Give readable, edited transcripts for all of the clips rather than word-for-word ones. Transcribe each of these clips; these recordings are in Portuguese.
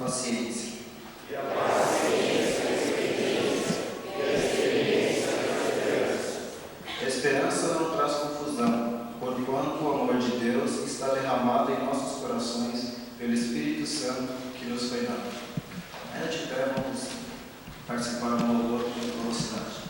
paciência. E a paciência, a experiência, e a experiência, a esperança. A esperança não traz confusão, porquanto o amor de Deus está derramado em nossos corações pelo Espírito Santo que nos foi dado. Ainda de pé, vamos participar do louvor de velocidade.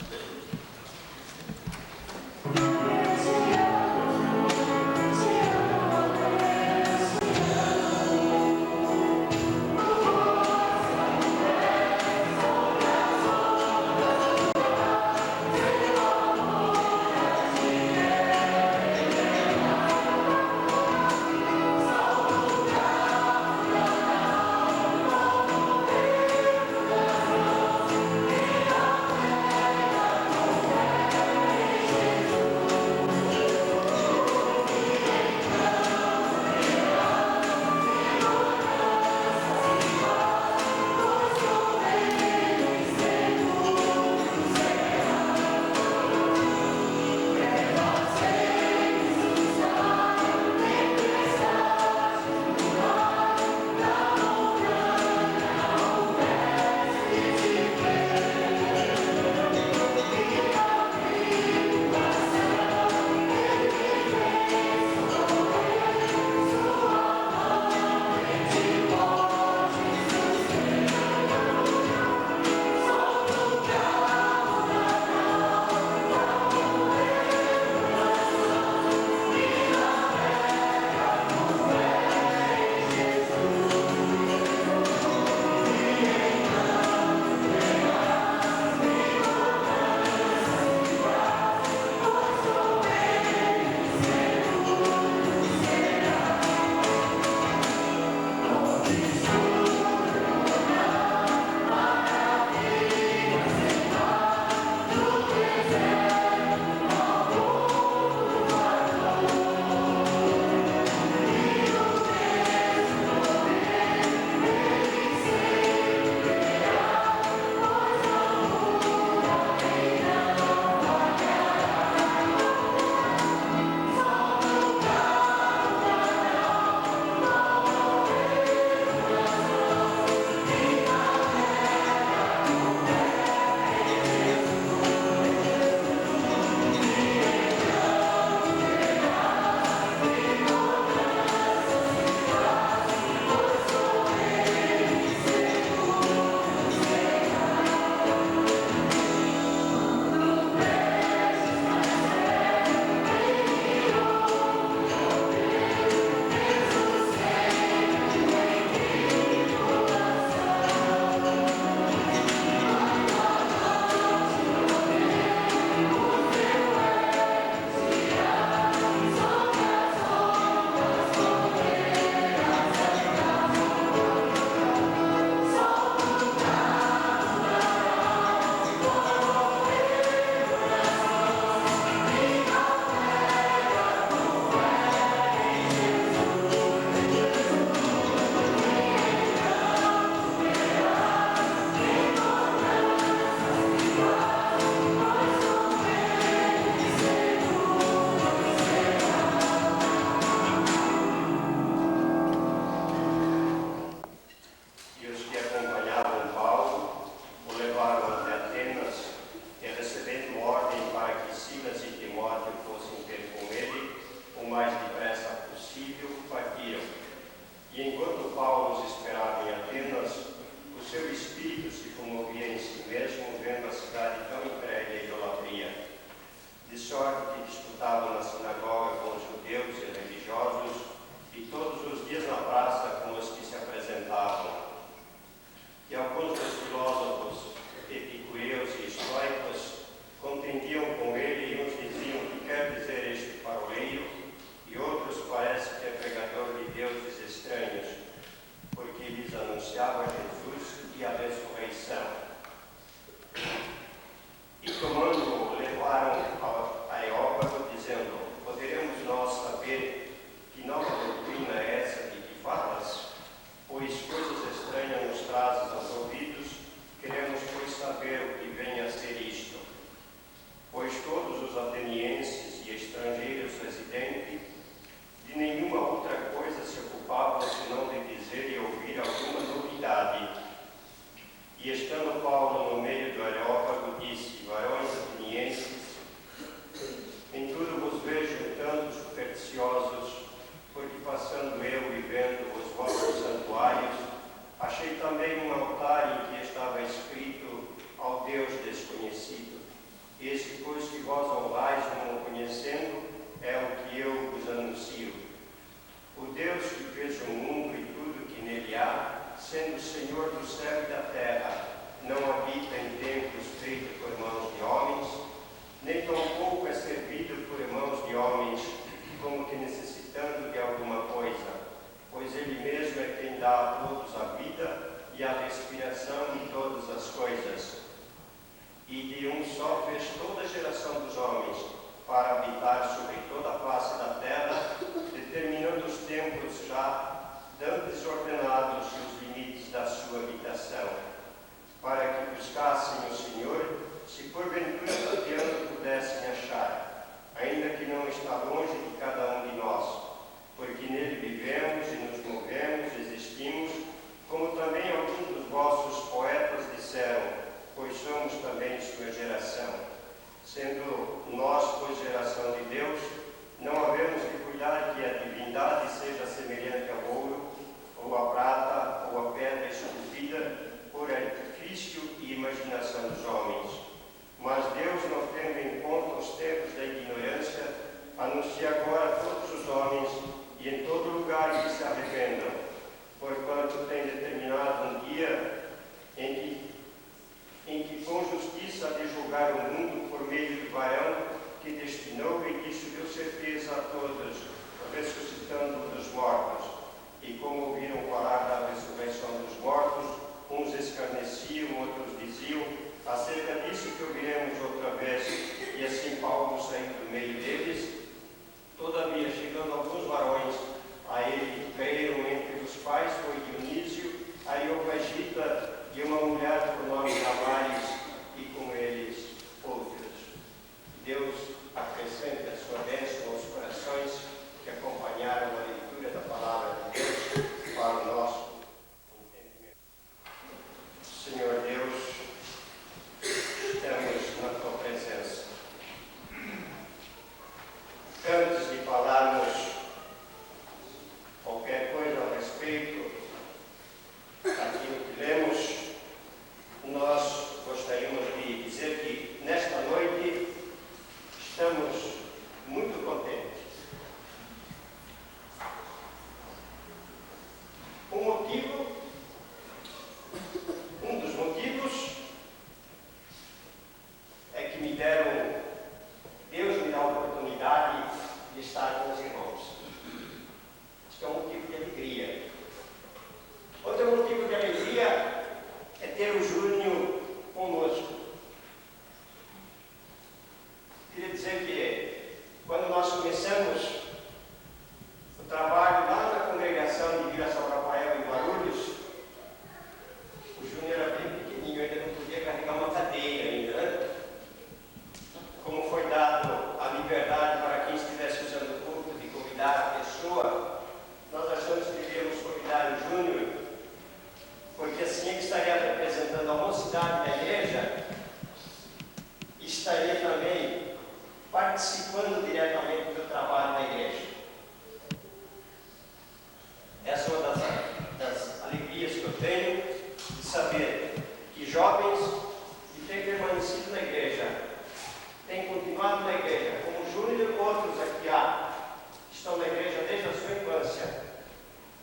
De nenhuma outra coisa se ocupavam senão de dizer e ouvir alguma novidade sendo o Senhor do céu e da terra, não habita em templos feitos por mãos de homens, nem tampouco é servido por mãos de homens, como que necessitando de alguma coisa, pois Ele mesmo é quem dá a todos a vida e a respiração de todas as coisas. E de um só fez toda a geração dos homens, para habitar sobre toda a face da terra, determinando os tempos já dantes ordenados e os limites da sua habitação, para que buscassem o Senhor, se porventura tateando pudessem achar, ainda que não está longe de cada um de nós, porque nele vivemos e nos movemos, existimos, como também alguns dos vossos poetas disseram, pois somos também sua geração. Sendo nós, pois, geração de Deus, não havemos de cuidar que a divindade seja semelhante ao ouro, ou à prata, ou à pedra esculpida, por artifício e imaginação dos homens. Mas Deus, não tendo em conta os tempos da ignorância, anuncia agora a todos os homens e em todo lugar que se arrependam, porquanto tem determinado um dia em que com justiça há de julgar o mundo por meio do varão que destinou e disse deu certeza a todos, ressuscitando dos mortos. E como ouviram falar da ressurreição dos mortos, uns escarneciam, outros diziam, acerca disso que ouviremos outra vez. E assim Paulo saiu do meio deles. Todavia, chegando alguns varões, a ele creram, entre os quais foi Dionísio, Areopagita e uma mulher por nome Damaris, e com eles outros. Deus acrescente a sua bênção aos corações que acompanharam a leitura da palavra de Deus para o nosso entendimento. Senhor Deus, estamos na tua presença. Antes de falarmos qualquer coisa a respeito daquilo que lemos, nós gostaríamos de dizer que nesta noite estamos muito contentes. Um dos motivos é que Deus me dá a oportunidade de estar com os irmãos. Isso é um motivo de alegria. Outro motivo de alegria é ter o Júnior conosco. Queria dizer que quando nós começamos o trabalho lá na congregação de Vila São Rafael em Guarulhos, o Júnior era bem pequenininho, ainda não podia carregar uma cadeira ainda, né? Como foi dado a liberdade para quem estivesse usando o púlpito de convidar a pessoa, nós achamos que devíamos convidar o Júnior, porque assim ele estaria representando a mocidade da igreja e estaria também participando diretamente do trabalho da igreja. Essa é uma das alegrias que eu tenho de saber que jovens que têm permanecido na igreja, têm continuado na igreja, como o Júnior e outros aqui estão na igreja desde a sua infância.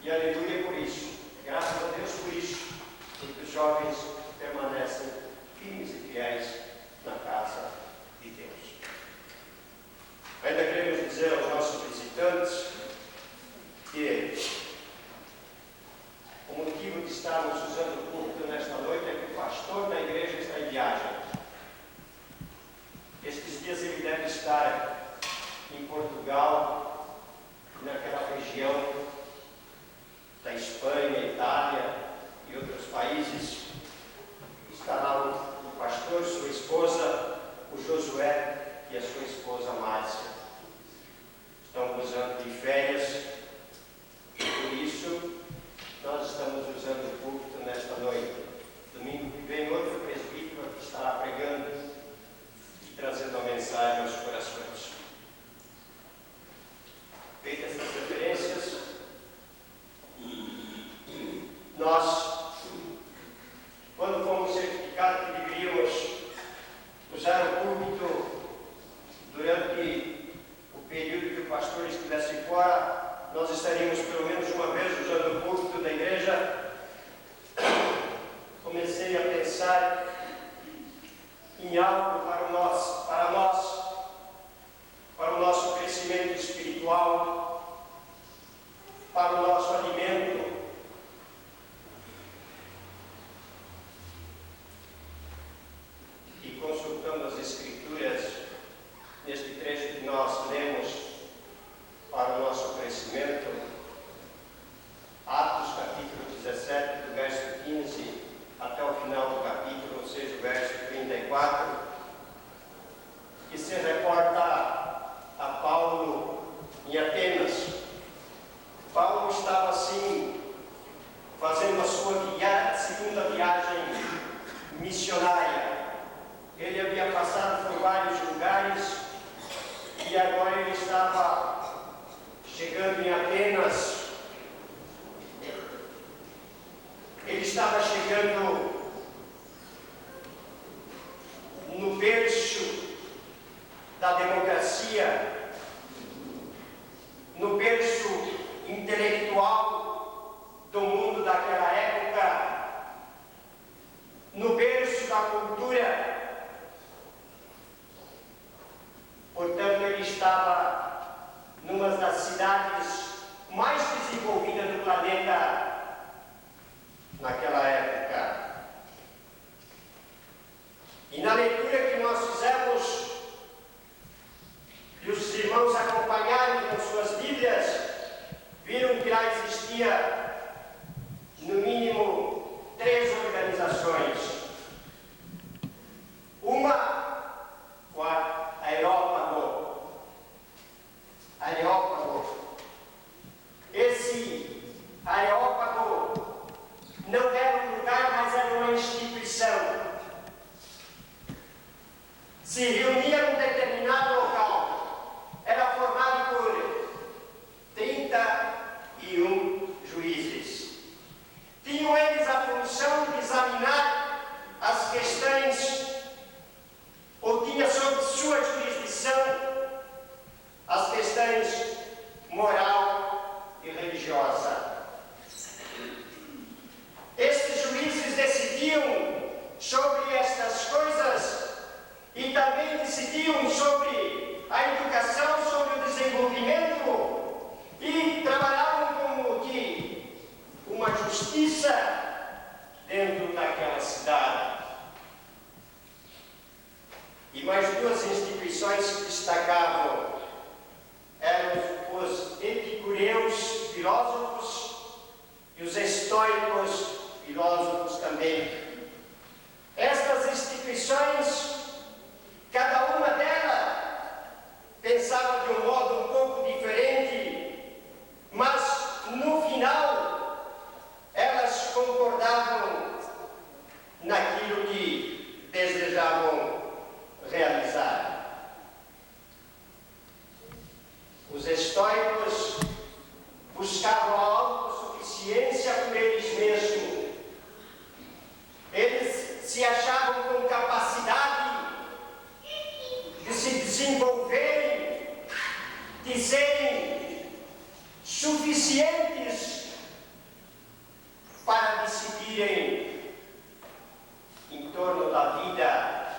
E aleluia por isso. Graças a Deus por isso, porque os jovens permanecem firmes e fiéis na casa de Deus. Ainda queremos dizer aos nossos visitantes que o motivo de estarmos usando o púlpito nesta noite é que o pastor da igreja está em viagem. Estes dias ele deve estar em Portugal, naquela região da Espanha, Itália e outros países. Está lá o pastor, sua esposa, o Josué e a sua esposa Márcia. Estão gozando de férias e por isso nós estamos usando o púlpito nesta noite. Domingo que vem outro presbítero que estará pregando e trazendo a mensagem aos corações. Feitas essas referências, nós, quando fomos certificados que deveríamos usar o púlpito durante o período que o pastor estivesse fora, nós estaríamos pelo menos uma vez usando o púlpito da igreja, em algo para o nosso crescimento espiritual, para o nosso alimento. E consultando as Escrituras, neste trecho que nós lemos para o nosso crescimento, Atos capítulo 17, do verso 15 até o final do capítulo, ou seja, o verso 34, que se reporta a Paulo em Atenas. Paulo estava assim, fazendo a sua segunda viagem missionária. Ele havia passado por vários lugares e agora ele estava chegando em Atenas. Ele estava chegando no berço da democracia, no berço intelectual do mundo daquela época, no berço da cultura. Portanto, ele estava numa das cidades mais desenvolvidas do planeta naquela época. E na leitura que nós fizemos, e os irmãos acompanharam com suas Bíblias, viram que lá existia no mínimo 3 organizações. Uma, o Areópago. Esse Areópago não era um lugar, mas era uma instituição. Se reunia num determinado local. Era formado por 31 juízes. Tinham eles a função de examinar as questões, ou tinha sob sua jurisdição as questões moral e religiosa. Estes juízes decidiam sobre estas coisas e também decidiam sobre a educação, sobre o desenvolvimento e trabalhavam como que uma justiça dentro daquela cidade. E mais 2 instituições se destacavam. Eram os epicureus, filósofos, e os estoicos, filósofos também. Estas instituições, cada uma delas pensava de um modo um pouco diferente, mas no final elas concordavam naquilo que desejavam realizar. Os estoicos buscavam a autossuficiência por eles mesmos. Eles se achavam com capacidade de se desenvolverem, de serem suficientes para decidirem em torno da vida,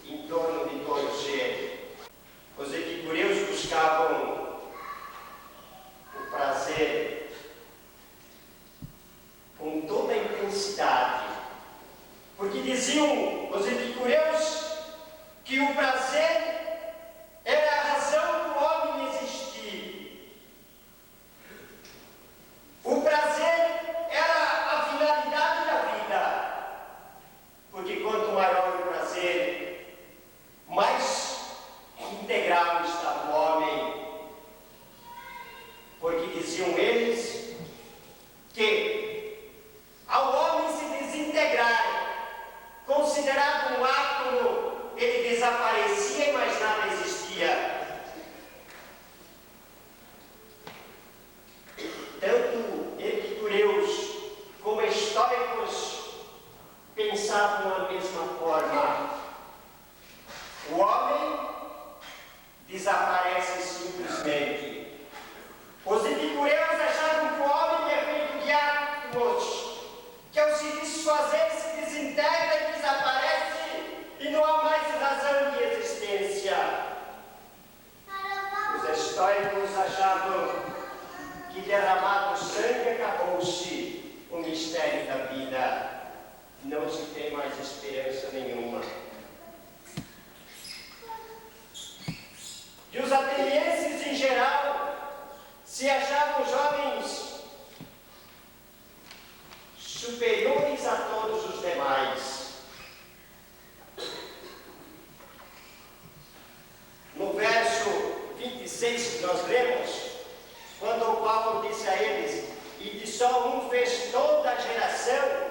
em torno de todo o ser. Os epicureus buscavam o prazer com toda a intensidade, porque diziam os epicureus que o prazer era a razão do homem existir. O prazer era a finalidade da vida, porque quanto maior o prazer, mais integral está o homem. Porque diziam eles que ao homem se desintegrar, considerado um átomo, ele desaparecia e mais nada existia. Tanto epicureus como estoicos pensavam da mesma forma. O homem desaparece simplesmente. Os epicureus achavam que o homem é feito de átomos, que ao se desfazer se desintegra e desaparece e não há não se tem mais esperança nenhuma. E os atenienses, em geral, se achavam jovens superiores a todos os demais. No verso 26 que nós lemos, quando o Paulo disse a eles, e de só um fez toda a geração,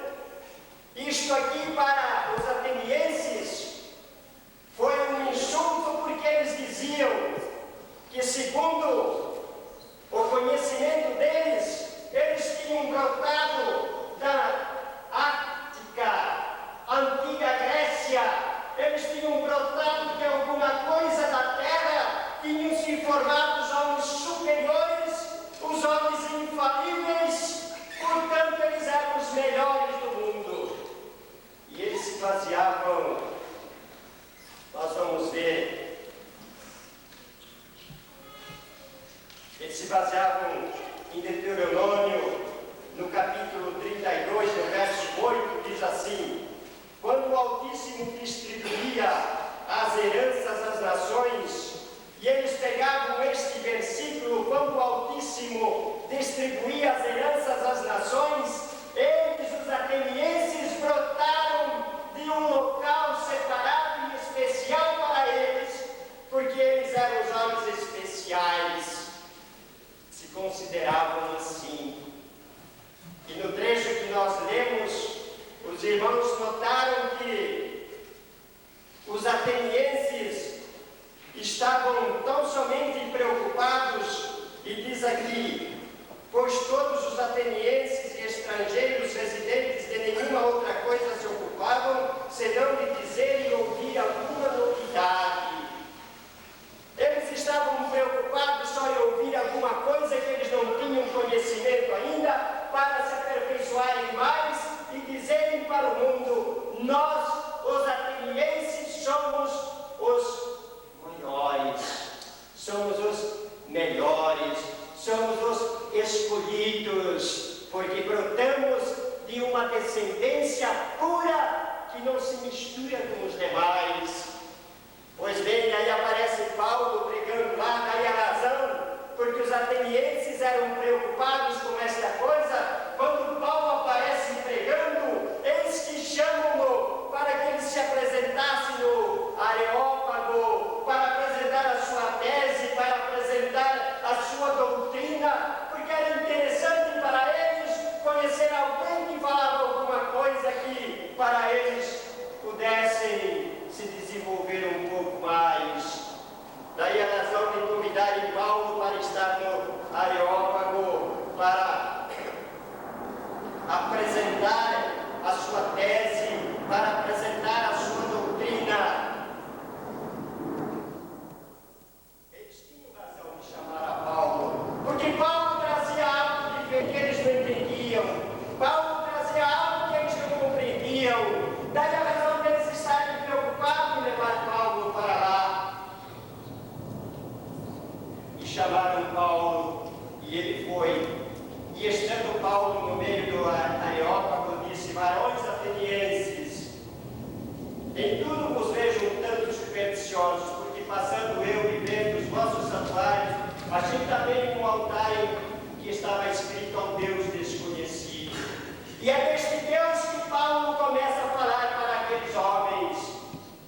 isto aqui para os atenienses foi um insulto, porque eles diziam que, segundo o conhecimento deles, eles tinham brotado da Ática, antiga Grécia, eles tinham brotado de alguma coisa da terra, tinham se formado os homens superiores, os homens infalíveis, portanto eles eram os melhores do mundo. E eles se baseavam, nós vamos ver, eles se baseavam em Deuteronômio, no capítulo 32, no verso 8, diz assim: quando o Altíssimo distribuía as heranças às nações, e eles pegavam este versículo, quando o Altíssimo distribuía as heranças às nações, eles, os atenienses, brotaram de um local separado e especial para eles, porque eles eram os homens especiais, se consideravam assim. E no trecho que nós lemos, os irmãos notaram que os atenienses estavam tão somente preocupados, e diz aqui, pois todos os atenienses e estrangeiros residentes de nenhuma outra coisa se ocupavam, senão de dizer e ouvir alguma novidade. Eles estavam preocupados só em ouvir alguma coisa que eles não tinham conhecimento ainda, para se aperfeiçoarem mais e dizerem para o mundo: nós, os atenienses, somos os maiores, somos os melhores, somos os escolhidos, porque brotamos de uma descendência pura que não se mistura com os demais. Pois bem, aí aparece Paulo pregando lá, daí a razão, porque os atenienses eram preocupados com esta coisa. Quando Paulo aparece pregando, eis que chamam-no para que ele se apresentasse no Areópago, para apresentar a sua tese, para apresentar a sua doutrina, porque era interessante para eles conhecer alguém que falava alguma coisa que para eles pudessem se desenvolver um pouco mais. Daí a razão de convidarem Paulo para estar no Areópago, para apresentar a sua tese, para apresentar a sua doutrina. Eles tinham razão de chamar a Paulo, porque Paulo trazia algo que eles não entendiam, Paulo trazia algo que eles não compreendiam. Daí a razão deles estarem preocupados em levar Paulo para lá. E chamaram Paulo, e ele foi. E estando Paulo no meio do Areópago, disse: varões atenienses, em tudo vos vejo um tanto supersticiosos, porque passando eu e vendo os vossos santuários, achei também um altar em que estava escrito ao Deus desconhecido. E é deste Deus que Paulo começa a falar para aqueles homens.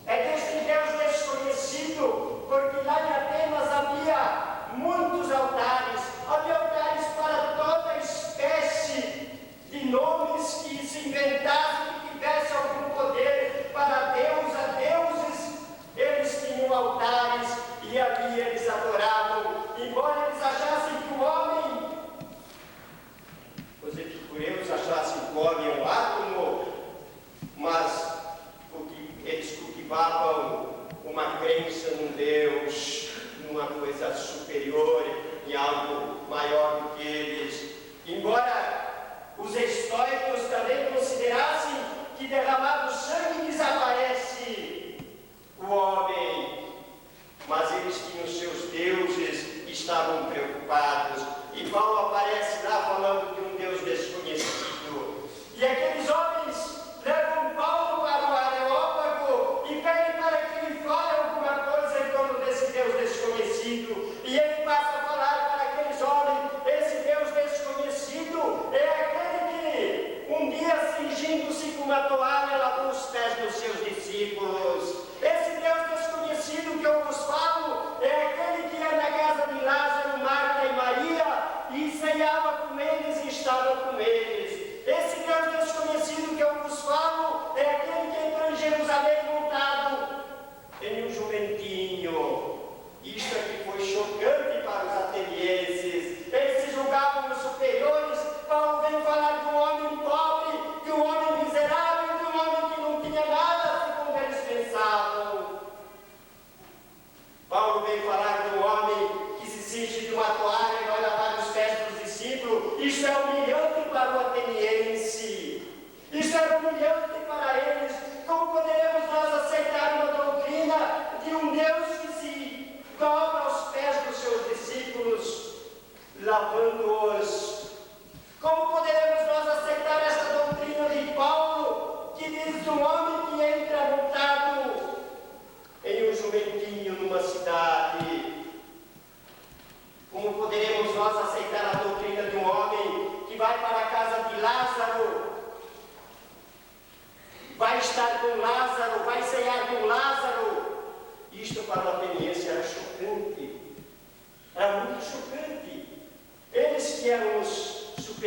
É deste Deus desconhecido, porque lá em Atenas havia muitos altares, havia altares para toda espécie de nomes que se inventassem, que tivesse algum poder para Deus, a deuses. Eles tinham altares e ali eles adoravam, embora eles achassem que o homem, os epicureus achassem que o homem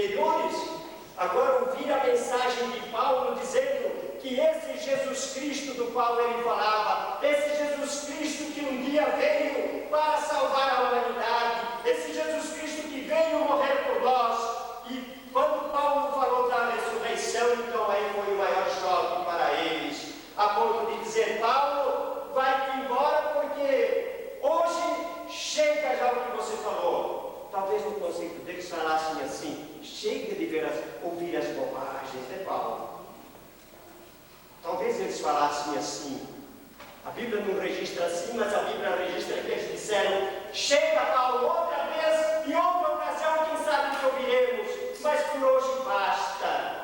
superiores. Agora ouvir a mensagem de Paulo dizendo que esse Jesus Cristo do qual ele falava, esse Jesus Cristo que um dia veio para salvar a humanidade, esse Jesus Cristo que veio morrer por nós. E quando Paulo falou da ressurreição, então aí foi o maior choque para eles, a ponto de dizer: Paulo, vai-te embora porque hoje chega já o que você falou. Talvez no conceito deles falassem assim: chega de ouvir as bobagens de Paulo. Talvez eles falassem assim. A Bíblia não registra assim, mas a Bíblia registra que eles disseram: chega, Paulo, outra vez, e outra ocasião, quem sabe que ouviremos, mas por hoje basta.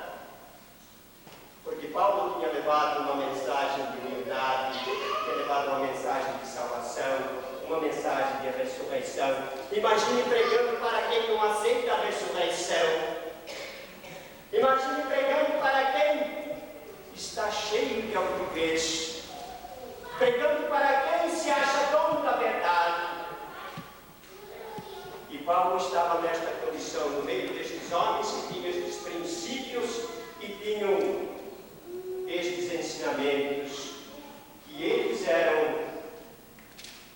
Porque Paulo tinha levado uma mensagem de humildade, tinha levado uma mensagem de salvação, uma mensagem de ressurreição. Imagine pregando para quem não aceita a ressurreição. Imagine pregando para quem está cheio de altivez, pregando para quem se acha dono da verdade. E Paulo estava nesta condição, no meio destes homens que tinham estes princípios e tinham estes ensinamentos, que eles eram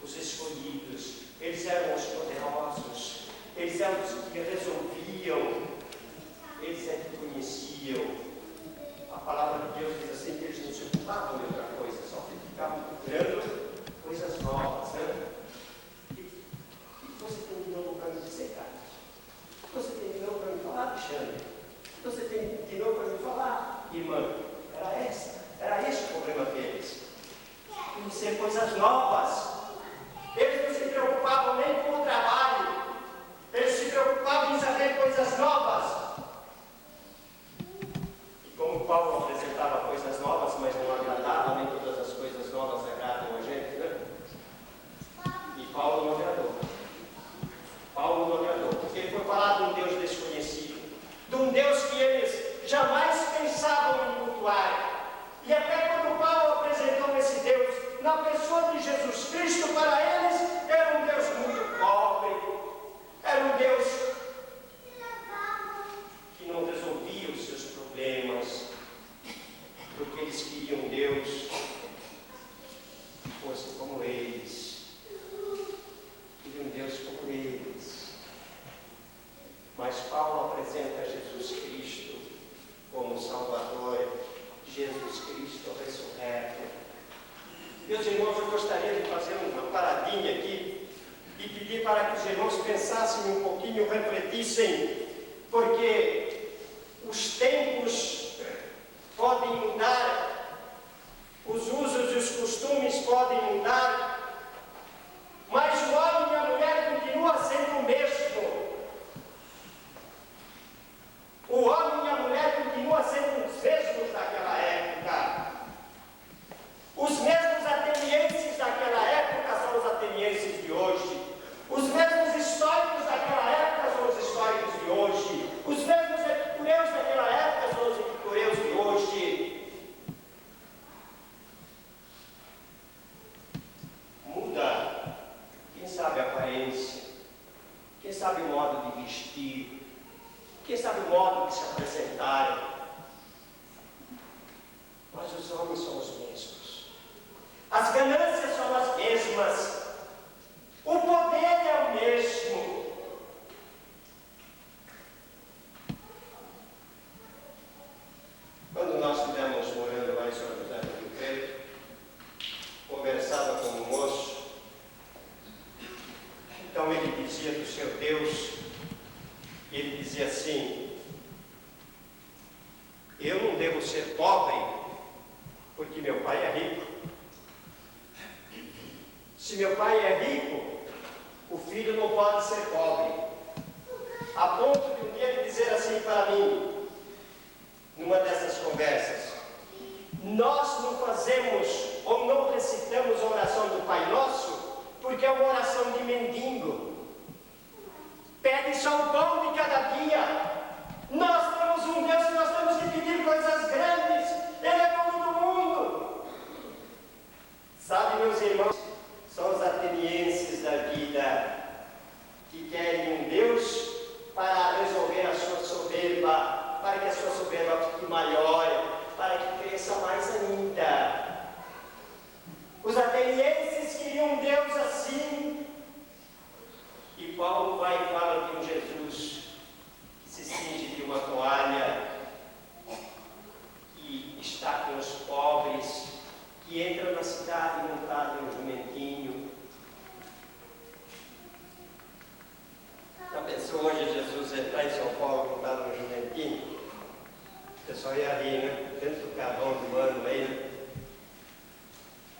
os escolhidos, eles eram os poderosos, eles eram os que resolviam, eles é que conheciam. A palavra de Deus diz assim que eles não se ocupavam de outra coisa, só que ficavam procurando coisas novas, né? O que você tem de novo para me dizer, cara? O que você tem de novo para me falar, Alexandre? O que você tem de novo para me falar, irmã? Era esse o problema deles. Conhecer coisas novas. Eles não se preocupavam nem com o trabalho. Eles se preocupavam em saber coisas novas. E como Paulo apresentava coisas novas, mas não agradava, nem todas as coisas novas agradam a gente, né? E Paulo não agradou. Paulo não agradou, porque ele foi falar de um Deus desconhecido, de um Deus que eles jamais pensavam em cultuar. E até quando Paulo apresentou esse Deus na pessoa de Jesus Cristo, para eles era um Deus muito pobre, era um Deus que não resolvia os seus problemas, porque eles queriam Deus que fosse como eles, queriam Deus como eles. Mas Paulo apresenta Jesus Cristo como Salvador, Jesus Cristo ressurreto. Meus irmãos, eu gostaria de fazer uma paradinha aqui e pedir para que os irmãos pensassem um pouquinho, refletissem, porque os tempos podem mudar, os usos e os costumes podem mudar, mas o homem e a mulher continuam sendo o mesmo. O homem e a mulher continuam sendo os mesmos daquela época. Os mesmos atenienses daquela época são os atenienses de hoje. Os mesmos estoicos daquela época são os estoicos de hoje. Os mesmos epicureus daquela época são os epicureus de hoje. Muda, quem sabe a aparência, quem sabe o modo de vestir, quem sabe o modo de se apresentar. Mas os homens são os mesmos. As ganâncias são as mesmas. O poder é o mesmo. Quando nós estivemos morando lá em São José do Rio Preto, conversava com um moço. Então ele dizia do seu Deus, ele dizia assim: eu não devo ser pobre porque meu pai é rico. Se meu pai é rico, o filho não pode ser pobre. A ponto de um dia ele dizer assim para mim, numa dessas conversas: nós não fazemos ou não recitamos a oração do Pai Nosso porque é uma oração de mendigo. Pede só o pão de cada dia. Nós temos um Deus que nós temos que pedir coisas grandes. Ele é dono do mundo. Sabe, meus irmãos, são os atenienses da vida que querem um Deus para resolver as suas soberbas. está com os pobres, que entram na cidade montado em um jumentinho. Já pensou hoje Jesus entrar em São Paulo montado em um jumentinho? O pessoal ia ali, né? Dentro do carrão do ano aí, né?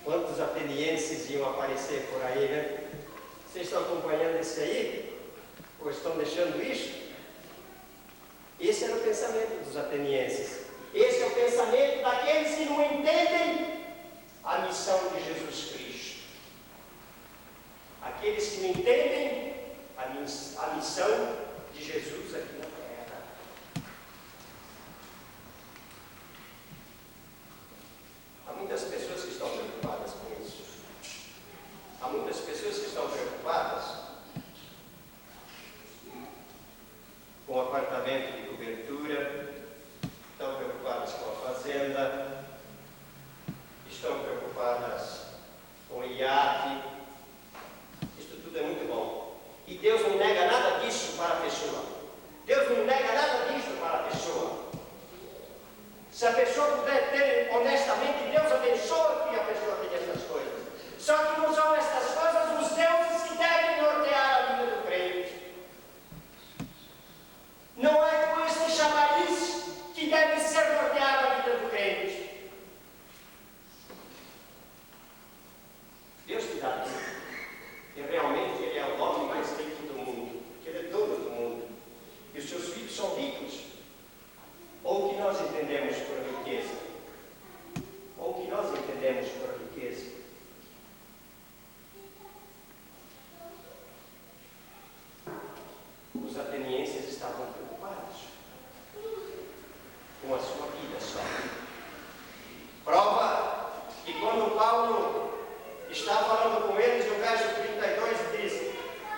Quantos atenienses iam aparecer por aí, né? Vocês estão acompanhando isso aí? Ou estão deixando isso? Esse era o pensamento dos atenienses. Esse é o pensamento daqueles que não entendem a missão de Jesus Cristo. Aqueles que não entendem a missão de Jesus aqui na terra. Há muitas pessoas que estão preocupadas com isso. Há muitas pessoas que estão preocupadas com o apartamento de cobertura, estão preocupadas com a fazenda, estão preocupadas com o iate. Isso tudo é muito bom. E Deus não nega nada disso para a pessoa. Deus não nega nada disso para a pessoa. Se a pessoa puder ter honestamente, Deus abençoa que a pessoa tenha essas coisas. Só que não são estas coisas os deuses que devem nortear a vida do crente. Não é com esse chamariz que deve ser norteada a vida do crente. Deus te dá isso. E realmente Ele é o homem mais rico do mundo, porque Ele é dono do mundo. E os seus filhos são ricos. Ou o que nós entendemos por riqueza. Ou o que nós entendemos por riqueza. Os atenienses estavam preocupados com a sua vida só. Prova que quando Paulo está falando com eles, no verso 32 diz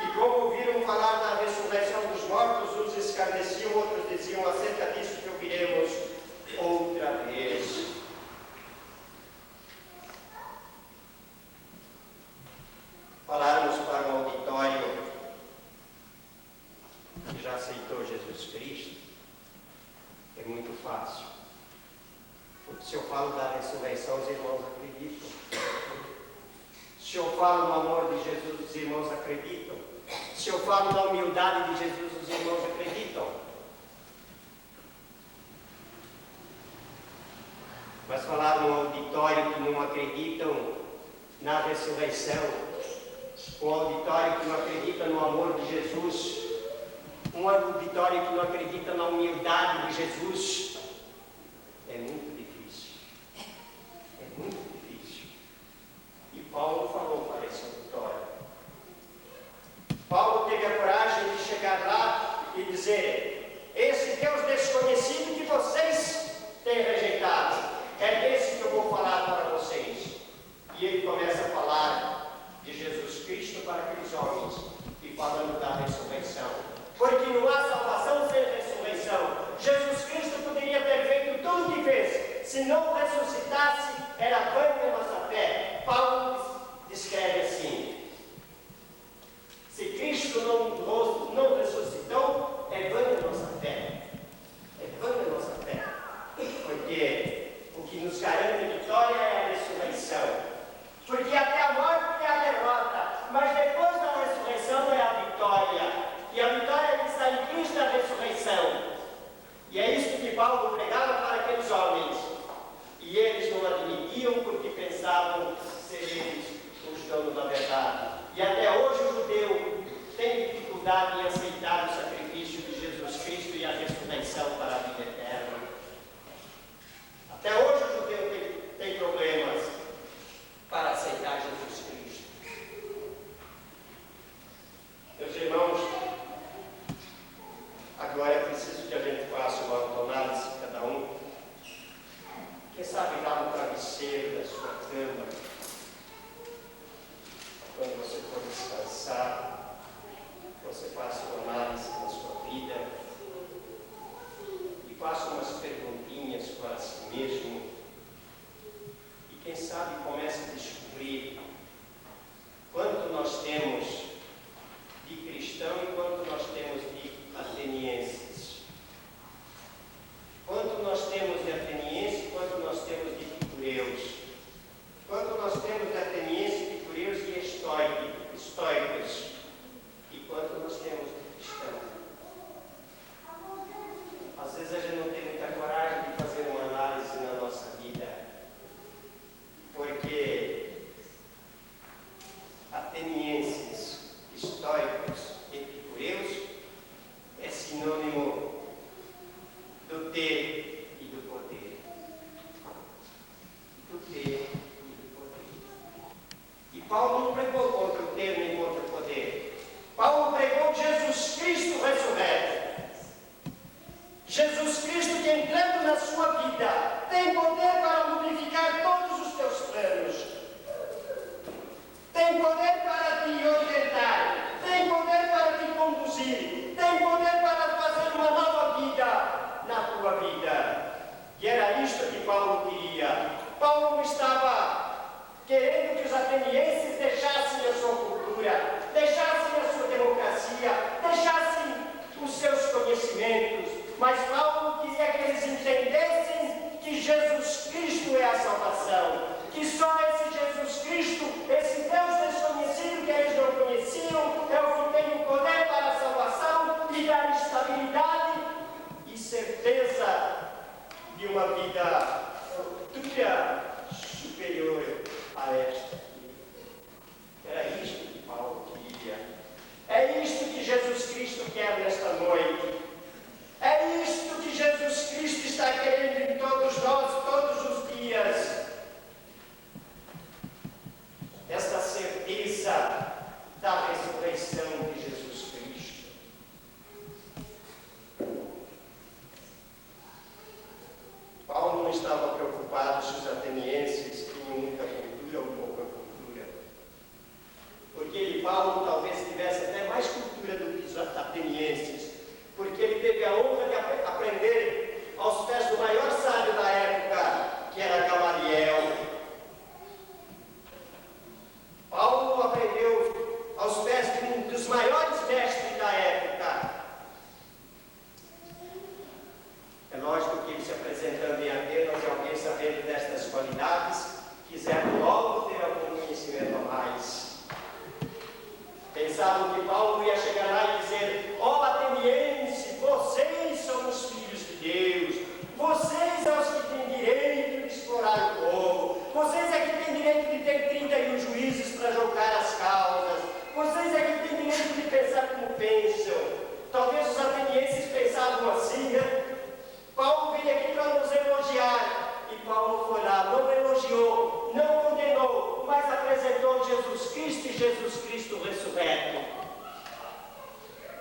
que como ouviram falar da ressurreição dos mortos, uns escarneciam, outros diziam acerca disso que ouviremos outra vez. Falarmos para o auditório que já aceitou Jesus Cristo é muito fácil. Porque se eu falo da ressurreição, os irmãos acreditam. Se eu falo do amor de Jesus, os irmãos acreditam. Se eu falo da humildade de Jesus, os irmãos acreditam. Mas falar num auditório que não acreditam na ressurreição, um auditório que não acredita no amor de Jesus, um auditório que não acredita na humildade de Jesus, é muito difícil. É muito difícil. E Paulo falou para esse auditório. Paulo teve a coragem de chegar lá e dizer: esse Deus desconhecido que vocês têm rejeitado, é desse que eu vou falar para vocês. E ele começa a falar de Jesus Cristo para aqueles homens e falando da ressurreição. Porque não há salvação sem ressurreição. Jesus Cristo poderia ter feito tudo o que fez. Se não ressuscitasse, era vã a nossa fé. Paulo descreve assim: se Cristo não ressuscitou, é vã a nossa fé. É vã a nossa fé. Porque o que nos garante a vitória é a ressurreição. Porque até a morte é a derrota, mas depois da ressurreição é a vitória. E a vitória que está em Cristo é a ressurreição. E é isso que Paulo pregava para aqueles homens. E eles não admitiam porque pensavam ser eles os donos da verdade. E até hoje o judeu tem dificuldade em aceitar o sacrifício de Jesus Cristo e a ressurreição para a vida eterna. Até hoje o judeu tem problemas para aceitar Jesus Cristo. Meus irmãos, agora é preciso que a gente faça uma autoanálise, cada um. Quem sabe lá no travesseiro da sua cama, quando você for descansar, você faça uma análise da sua vida e faça Paulo não estava querendo que os atenienses deixassem a sua cultura, deixassem a sua democracia, deixassem os seus conhecimentos, mas Paulo queria que eles entendessem que Jesus Cristo é a salvação, que só esse Jesus Cristo, esse Deus desconhecido que eles não conheciam, é o que tem o poder para a salvação e dar estabilidade e certeza de uma vida futura superior a esta. Era isto que Paulo queria. É isto que Jesus Cristo quer nesta noite. É isto que Jesus Cristo está querendo em todos nós, todos os dias. Esta certeza da ressurreição de Jesus Cristo. Paulo não estava preocupado se os atenienses tinham muita cultura ou pouca cultura. Porque Paulo talvez tivesse até mais cultura do que os atenienses, porque ele teve a honra de aprender aos pés do maior sábio da época, que era Gamaliel. Paulo aprendeu aos pés de um dos maiores mestres da época. É lógico que ele se apresentando em Atenas e alguém sabendo destas qualidades, quiseram logo ter algum conhecimento a mais. Pensavam que Paulo ia chegar lá e dizer: ó ateniense, vocês são os filhos de Deus, vocês são os que têm direito de explorar o povo, vocês é que têm direito de ter 31 juízes para julgar as causas, vocês é que têm direito de pensar como pensam. Talvez os atenienses pensavam assim, né? Paulo veio aqui para nos elogiar, e Paulo foi lá, não elogiou, não condenou, mas apresentou Jesus Cristo e Jesus Cristo ressurreto.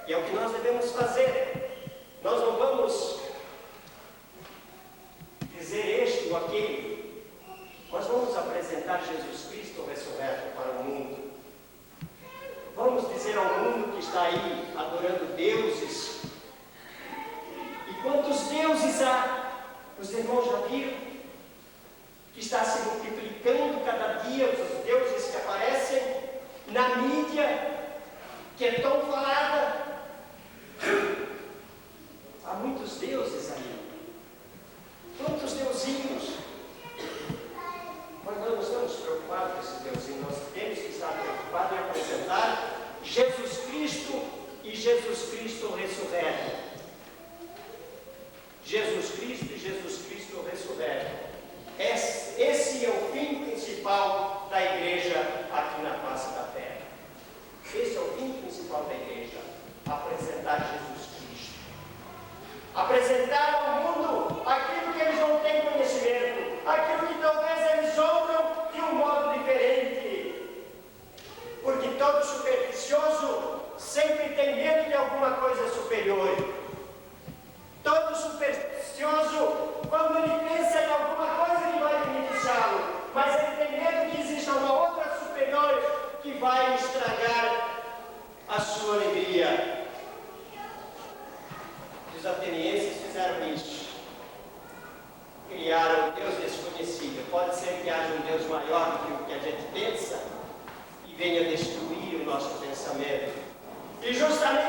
E é o que nós devemos fazer. Nós não vamos dizer este ou aquele, nós vamos apresentar Jesus Cristo ressurreto para o mundo. Vamos dizer ao mundo que está aí adorando deuses. E quantos deuses há? Os irmãos já viram? Que está se multiplicando cada dia os deuses que aparecem na mídia, que é tão falada. Há muitos deuses aí. Quantos deusinhos? Mas nós não estamos preocupados com esse deusinho. Nós temos que estar preocupados em apresentar Jesus Cristo e Jesus Cristo ressurreto. Jesus Cristo e Jesus Cristo ressurreto. Esse é o fim principal da igreja aqui na face da terra. Esse é o fim principal da igreja. Apresentar Jesus Cristo. Apresentar ao mundo aquilo que eles não têm conhecimento, aquilo que talvez eles ouçam de um modo diferente. Porque todo supersticioso sempre tem medo de alguma coisa superior. Todo supersticioso, quando ele pensa em alguma coisa, ele vai beneficiá-lo, mas ele tem medo que exista uma outra superior que vai estragar a sua alegria. Os atenienses fizeram isso. Criaram um Deus desconhecido. Pode ser que haja um Deus maior do que o que a gente pensa e venha destruir o nosso pensamento. E justamente